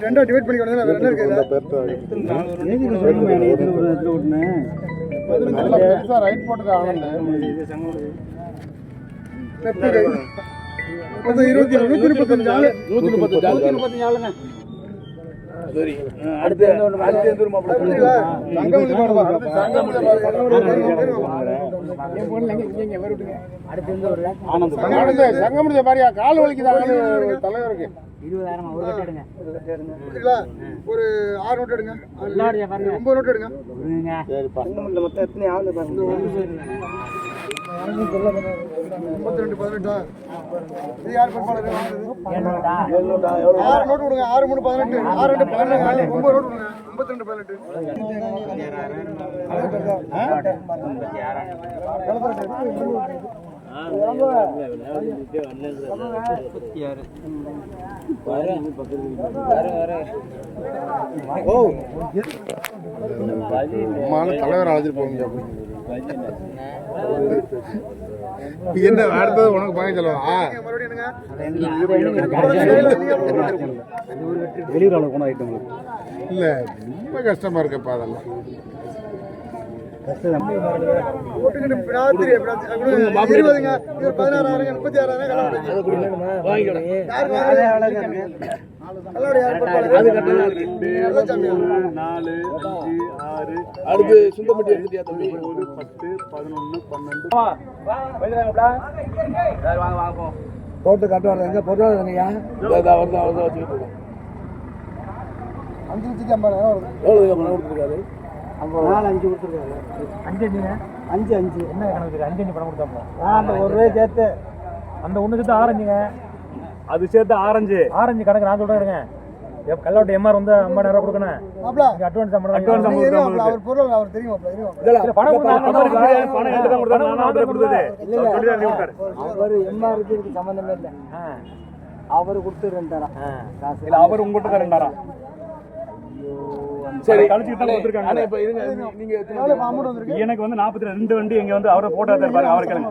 ரெண்டா டிவைட் பண்ணி கொண்டு வேற என்ன இருக்கு ரைட் போட்டு ஆனந்த 135 சரி அடுத்து எந்த ரூம் அப்படி சங்கமதி பாடுவா சங்கமதி பாரியா கால் வலிக்குது தலைவருக்கு 20000 ஒரு கட்டு எடுங்க ஒரு 6 நோட் எடுங்க 9 நோட் எடுங்க சரிப்பா மொத்தம் எத்தனை ஆளு பாருங்க 32 18 இது யார் பண்பாளர் 7 நோட் 6 நோட் கொடுங்க 6 3 18 6 2 12 9 நோட் கொடுங்க 52 தலைவர் அழைச்சிட்டு போங்க என்ன அடுத்தது உனக்கு பாக்க சொல்லவா வெளியூர் போன ஐட்டம் இல்ல ரொம்ப கஷ்டமா இருக்கப்பா அதெல்லாம் அடுத்து சுந்தமட்டி எடுத்துட்டியா தம்பி 10 11 12 போட்டு கட்டுவாங்க எங்க பொருளாதாரங்கய்யா வச்சுக்கிட்டு 5 கொடுத்துருக்காரு 5 கொடுத்துருக்காரு 5 என்ன கணக்கு 5 பணம் கொடுத்தாப்போ அந்த ஒரு ரூபாய் சேர்த்து அந்த ஒன்று சேர்த்து ஆரஞ்சுங்க அது சேர்த்து ஆரஞ்சு கணக்கு நான் சொல்றேங்க கல்லோட்ட எம்ஆர் வந்து 50000 ரூபாய் கொடுக்கணும் அட்வான்ஸ் அவர் பொருள் அவர் தெரியும் அவர் எம்ஆருக்கு சம்பந்தமே இல்லை அவர் கொடுத்து 2000 அவர் உங்ககிட்ட 2000 சரி எனக்கு வந்து 42 வண்டி இங்க வந்து அவரை போட்டோ பாருங்க அவரை கேளுங்க